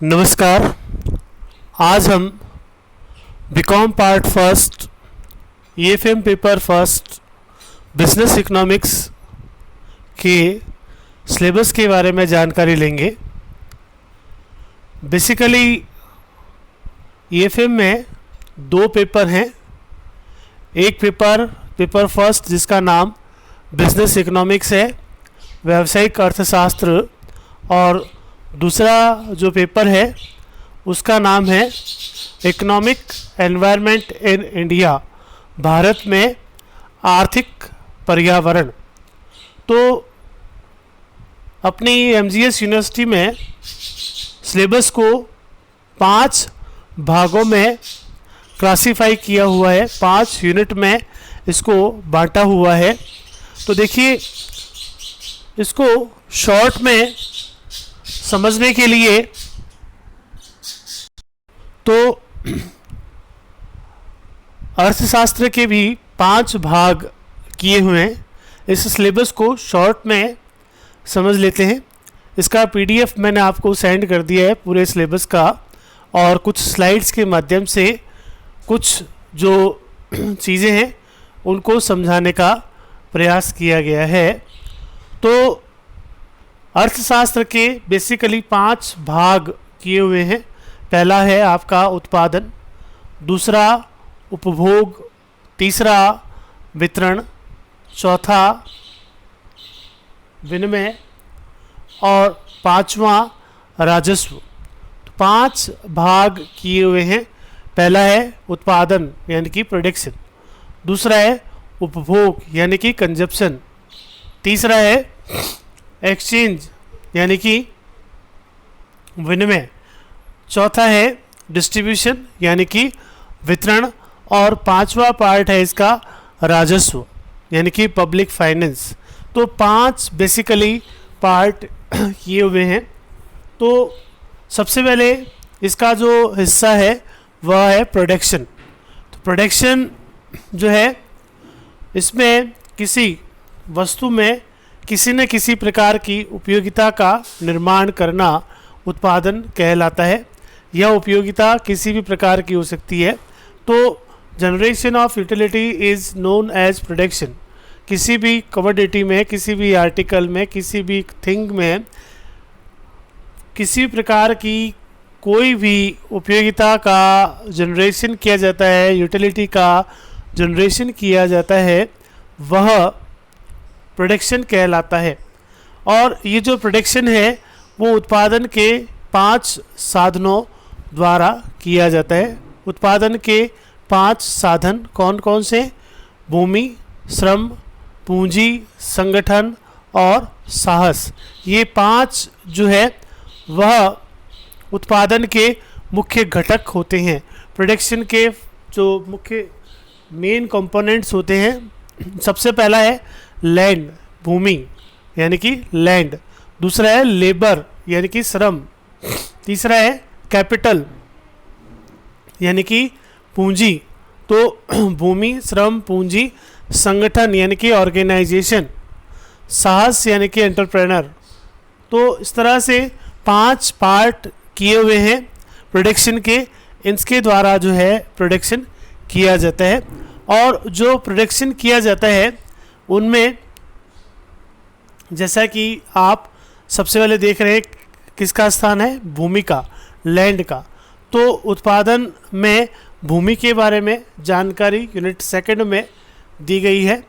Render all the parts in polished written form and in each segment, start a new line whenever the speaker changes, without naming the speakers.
नमस्कार। आज हम BCom part first EFM paper first business economics के सिलेबस के बारे में जानकारी लेंगे। बेसिकली ईएफएम में दो पेपर हैं। एक पेपर फर्स्ट जिसका नाम बिजनेस इकोनॉमिक्स है, व्यावसायिक अर्थशास्त्र, और दूसरा जो पेपर है उसका नाम है economic environment in India, Bharat में आर्थिक पर्यावरण। तो अपनी एमजीएस यूनिवर्सिटी में सिलेबस को 5 भागों में क्लासिफाई किया हुआ है, 5 यूनिट में इसको बांटा हुआ है। तो देखिए, इसको शॉर्ट में समझने के लिए तो अर्थशास्त्र के भी 5 भाग किए हुए हैं। इस सिलेबस को शॉर्ट में समझ लेते हैं। इसका पीडीएफ मैंने आपको सेंड कर दिया है पूरे सिलेबस का, और कुछ स्लाइड्स के माध्यम से कुछ जो चीज़ें हैं उनको समझाने का प्रयास किया गया है। तो अर्थशास्त्र के बेसिकली 5 भाग किए हुए हैं। पहला है आपका उत्पादन, दूसरा उपभोग, तीसरा वितरण, चौथा विनिमय और पांचवा राजस्व। तो 5 भाग किए हुए हैं। पहला है उत्पादन यानी कि प्रोडक्शन, दूसरा है उपभोग यानी कि कंजप्शन, तीसरा है एक्सचेंज यानी कि विनिमय, चौथा है डिस्ट्रीब्यूशन यानी कि वितरण, और पांचवा पार्ट है इसका राजस्व यानी कि पब्लिक फाइनेंस। तो 5 बेसिकली पार्ट किए हुए हैं। तो सबसे पहले इसका जो हिस्सा है वह है प्रोडक्शन। तो प्रोडक्शन जो है, इसमें किसी वस्तु में किसी न किसी प्रकार की उपयोगिता का निर्माण करना उत्पादन कहलाता है। यह उपयोगिता किसी भी प्रकार की हो सकती है। तो generation of utility is known as production. किसी भी कमोडिटी में, किसी भी आर्टिकल में, किसी भी थिंग में किसी प्रकार की कोई भी उपयोगिता का जनरेशन किया जाता है, यूटिलिटी का जनरेशन किया जाता है, वह प्रोडक्शन कहलाता है। और ये जो प्रोडक्शन है वो उत्पादन के 5 साधनों द्वारा किया जाता है। उत्पादन के 5 साधन कौन कौन से? भूमि, श्रम, पूंजी, संगठन और साहस। ये 5 जो है वह उत्पादन के मुख्य घटक होते हैं। प्रोडक्शन के जो मुख्य मेन कंपोनेंट्स होते हैं, सबसे पहला है लैंड, भूमि यानी कि लैंड, दूसरा है लेबर यानी कि श्रम, तीसरा है कैपिटल यानी कि पूंजी। तो भूमि, श्रम, पूंजी, संगठन यानी कि ऑर्गेनाइजेशन, साहस यानी कि एंटरप्रेनर। तो इस तरह से 5 पार्ट किए हुए हैं प्रोडक्शन के। इनके द्वारा जो है प्रोडक्शन किया जाता है। और जो प्रोडक्शन किया जाता है उनमें, जैसा कि आप सबसे पहले देख रहे हैं, किसका स्थान है? भूमि का, लैंड का। तो उत्पादन में भूमि के बारे में जानकारी यूनिट सेकंड में दी गई है।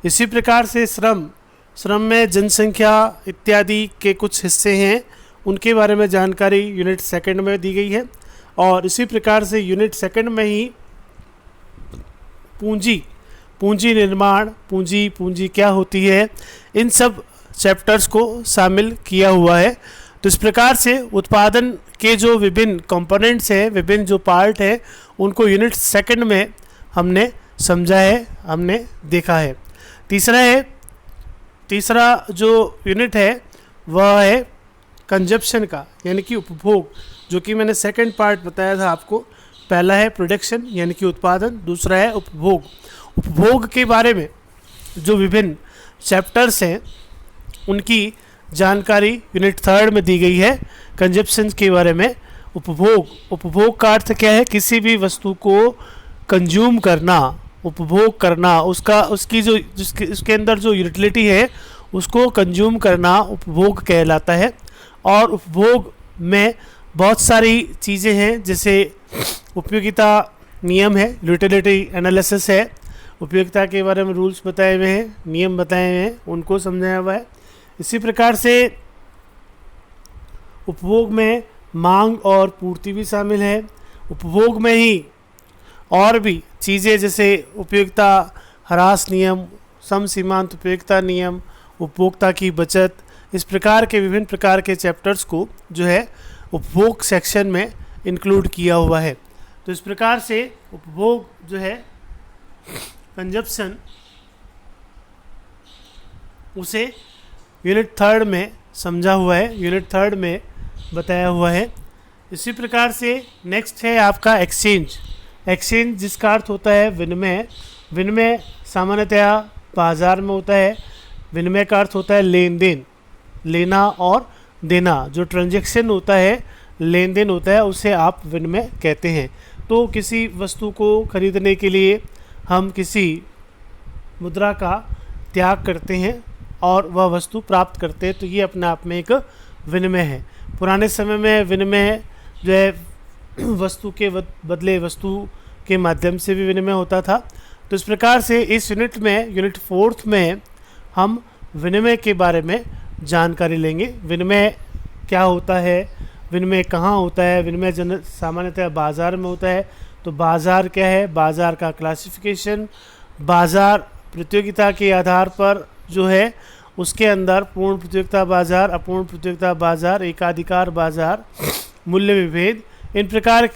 इसी प्रकार से श्रम में जनसंख्या इत्यादि के कुछ हिस्से हैं, उनके बारे में जानकारी यूनिट सेकंड में दी गई है। और इसी प्रकार से यूनिट सेकंड में ही पूंजी निर्माण, पूंजी क्या होती है, इन सब चैप्टर्स को शामिल किया हुआ है। तो इस प्रकार से उत्पादन के जो विभिन्न कंपोनेंट्स हैं, विभिन्न जो पार्ट है, उनको यूनिट सेकंड में हमने समझा है, हमने देखा है। तीसरा जो यूनिट है वह है कंजप्शन का यानी कि उपभोग, जो कि मैंने सेकंड पार्ट बताया था आपको। पहला है प्रोडक्शन यानी कि उत्पादन, दूसरा है उपभोग के बारे में जो विभिन्न चैप्टर्स हैं उनकी जानकारी यूनिट 3 में दी गई है। कंजप्शन के बारे में उपभोग का अर्थ क्या है? किसी भी वस्तु को कंज्यूम करना, उपभोग करना, उसकी जो उसके अंदर जो यूटिलिटी है उसको कंज्यूम करना उपभोग कहलाता है। और उपभोग में बहुत सारी चीज़ें हैं, जैसे उपयोगिता नियम है, यूटिलिटी एनालिसिस है, उपयोगिता के बारे में रूल्स बताए हुए हैं, नियम बताए हुए हैं, उनको समझाया हुआ है। इसी प्रकार से उपभोग में मांग और पूर्ति भी शामिल है। उपभोग में ही और भी चीज़ें जैसे उपयोगिता ह्रास नियम, सम सीमांत उपयोगिता नियम, उपभोक्ता की बचत, इस प्रकार के विभिन्न प्रकार के चैप्टर्स को जो है उपभोग सेक्शन में इंक्लूड किया हुआ है। तो इस प्रकार से उपभोग जो है कंजप्शन, उसे यूनिट 3 में समझा हुआ है, यूनिट 3 में बताया हुआ है। इसी प्रकार से नेक्स्ट है आपका एक्सचेंज। एक्सचेंज जिसका अर्थ होता है विनिमय। विनिमय सामान्यतया बाजार में होता है। विनिमय का अर्थ होता है लेन देन, लेना और देना, जो ट्रांजैक्शन होता है, लेन देन होता है, उसे आप विनिमय कहते हैं। तो किसी वस्तु को खरीदने के लिए हम किसी मुद्रा का त्याग करते हैं और वह वस्तु प्राप्त करते हैं, तो ये अपने आप में एक विनिमय है। पुराने समय में विनिमय जो है वस्तु के बदले वस्तु के माध्यम से भी विनिमय होता था। तो इस प्रकार से इस यूनिट में, यूनिट 4 में हम विनिमय के बारे में जानकारी लेंगे। विनिमय क्या होता है, विनिमय कहाँ होता है? विनिमय सामान्यतः बाज़ार में होता है। तो बाज़ार क्या है? बाज़ार का क्लासिफिकेशन, बाज़ार प्रतियोगिता के आधार पर जो है उसके अंदर पूर्ण प्रतियोगिता बाज़ार, अपूर्ण प्रतियोगिता बाज़ार, एकाधिकार बाज़ार, मूल्य विभेद,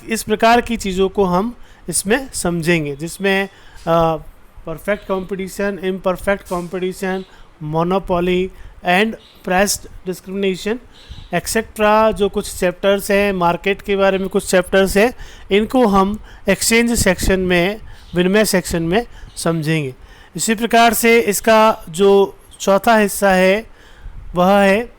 इस प्रकार की चीज़ों को हम इसमें समझेंगे, जिसमें perfect competition, imperfect competition, monopoly and price discrimination etcetera, जो कुछ चैप्टर्स हैं, मार्केट के बारे में कुछ चैप्टर्स हैं, इनको हम एक्सचेंज सेक्शन में, विनिमय सेक्शन में समझेंगे। इसी प्रकार से इसका जो चौथा हिस्सा है वह है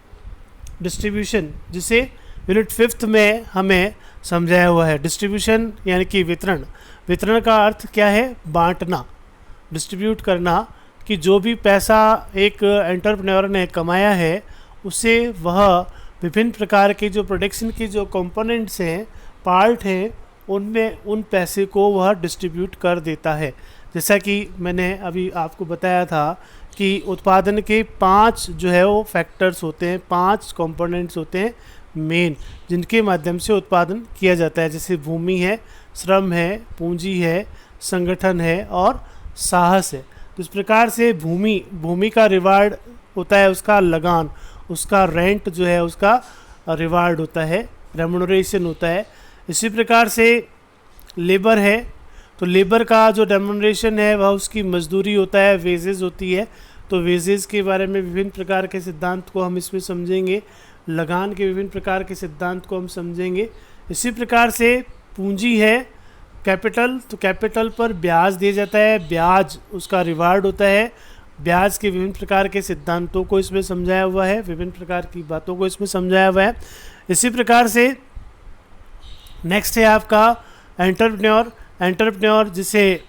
डिस्ट्रीब्यूशन, जिसे यूनिट 5 में हमें समझाया हुआ है। डिस्ट्रीब्यूशन यानी कि वितरण। वितरण का अर्थ क्या है? बांटना, डिस्ट्रीब्यूट करना, कि जो भी पैसा एक एंटरप्रेन्योर ने कमाया है उसे वह विभिन्न प्रकार के जो प्रोडक्शन की जो कंपोनेंट्स हैं, पार्ट हैं, उनमें उन पैसे को वह डिस्ट्रीब्यूट कर देता है। जैसा कि मैंने अभी आपको बताया था कि उत्पादन के 5 जो है वो फैक्टर्स होते हैं, 5 कंपोनेंट्स होते हैं मेन, जिनके माध्यम से उत्पादन किया जाता है। जैसे भूमि है, श्रम है, पूंजी है, संगठन है और साहस है। तो इस प्रकार से भूमि का रिवार्ड होता है, उसका लगान, उसका रेंट जो है उसका रिवार्ड होता है, रेम्युनरेशन होता है। इसी प्रकार से लेबर है, तो लेबर का जो रेम्युनरेशन है वह उसकी मजदूरी होता है, वेजेस होती है। तो वेजेस के बारे में विभिन्न प्रकार के सिद्धांत को हम इसमें समझेंगे, लगान के विभिन्न प्रकार के सिद्धांत को हम समझेंगे। इसी प्रकार से पूंजी है, कैपिटल, तो कैपिटल पर ब्याज दिया जाता है, ब्याज उसका रिवार्ड होता है। ब्याज के विभिन्न प्रकार के सिद्धांतों को इसमें समझाया हुआ है, विभिन्न प्रकार की बातों को इसमें समझाया हुआ है। इसी प्रकार से नेक्स्ट है आपका एंटरप्रेन्योर, जिसे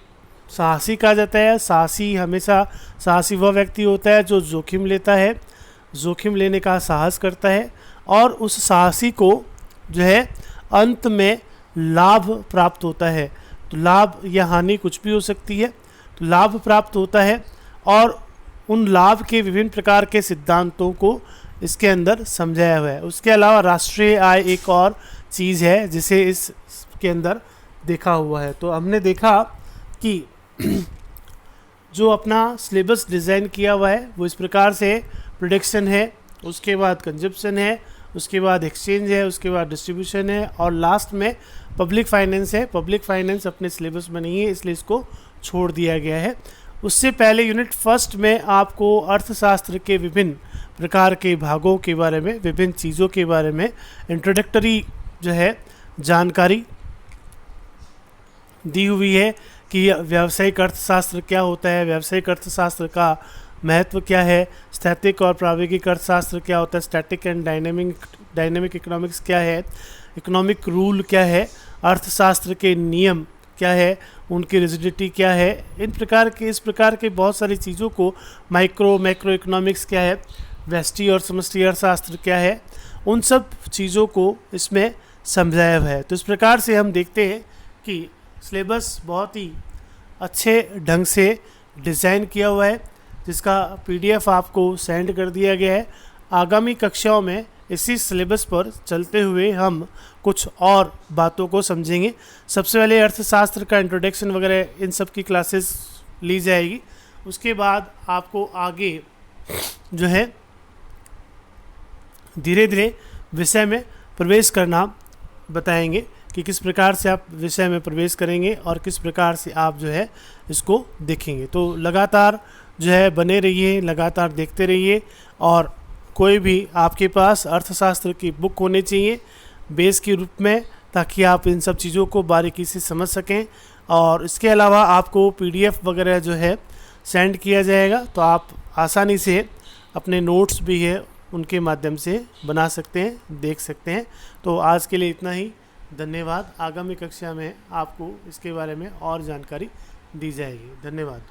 साहसी कहा जाता है। साहसी वह व्यक्ति होता है जो जोखिम लेता है, जोखिम लेने का साहस करता है और उस साहसी को जो है अंत में लाभ प्राप्त होता है। तो लाभ या हानि कुछ भी हो सकती है, तो लाभ प्राप्त होता है और उन लाभ के विभिन्न प्रकार के सिद्धांतों को इसके अंदर समझाया हुआ है। उसके अलावा राष्ट्रीय आय एक और चीज़ है जिसे इसके अंदर देखा हुआ है। तो हमने देखा कि जो अपना सिलेबस डिज़ाइन किया हुआ है वो इस प्रकार से प्रोडक्शन है, उसके बाद कंजप्शन है, उसके बाद एक्सचेंज है, उसके बाद डिस्ट्रीब्यूशन है और लास्ट में पब्लिक फाइनेंस है। पब्लिक फाइनेंस अपने सिलेबस में नहीं है इसलिए इसको छोड़ दिया गया है। उससे पहले यूनिट 1 में आपको अर्थशास्त्र के विभिन्न प्रकार के भागों के बारे में, विभिन्न चीज़ों के बारे में इंट्रोडक्टरी जो है जानकारी दी हुई है कि व्यावसायिक अर्थशास्त्र क्या होता है, व्यावसायिक अर्थशास्त्र का महत्व क्या है, स्थैतिक और प्रायोगिक अर्थशास्त्र क्या होता है, static and dynamic dynamic economics क्या है, इकोनॉमिक रूल क्या है, अर्थशास्त्र के नियम क्या है, उनकी रिजिडिटी क्या है, इस प्रकार के बहुत सारी चीज़ों को, मैक्रो इकोनॉमिक्स क्या है, व्यष्टि और समष्टि अर्थशास्त्र क्या है, उन सब चीज़ों को इसमें समझाया हुआ है। तो इस प्रकार से हम देखते हैं कि सिलेबस बहुत ही अच्छे ढंग से डिज़ाइन किया हुआ है, जिसका पीडीएफ आपको सेंड कर दिया गया है। आगामी कक्षाओं में इसी सिलेबस पर चलते हुए हम कुछ और बातों को समझेंगे। सबसे पहले अर्थशास्त्र का इंट्रोडक्शन वगैरह इन सब की क्लासेस ली जाएगी। उसके बाद आपको आगे जो है धीरे धीरे विषय में प्रवेश करना बताएंगे कि किस प्रकार से आप विषय में प्रवेश करेंगे और किस प्रकार से आप जो है इसको देखेंगे। तो लगातार जो है बने रहिए, लगातार देखते रहिए, और कोई भी आपके पास अर्थशास्त्र की बुक होनी चाहिए बेस के रूप में, ताकि आप इन सब चीज़ों को बारीकी से समझ सकें। और इसके अलावा आपको पीडीएफ वगैरह जो है सेंड किया जाएगा, तो आप आसानी से अपने नोट्स भी है उनके माध्यम से बना सकते हैं, देख सकते हैं। तो आज के लिए इतना ही, धन्यवाद। आगामी कक्षा में आपको इसके बारे में और जानकारी दी जाएगी। धन्यवाद।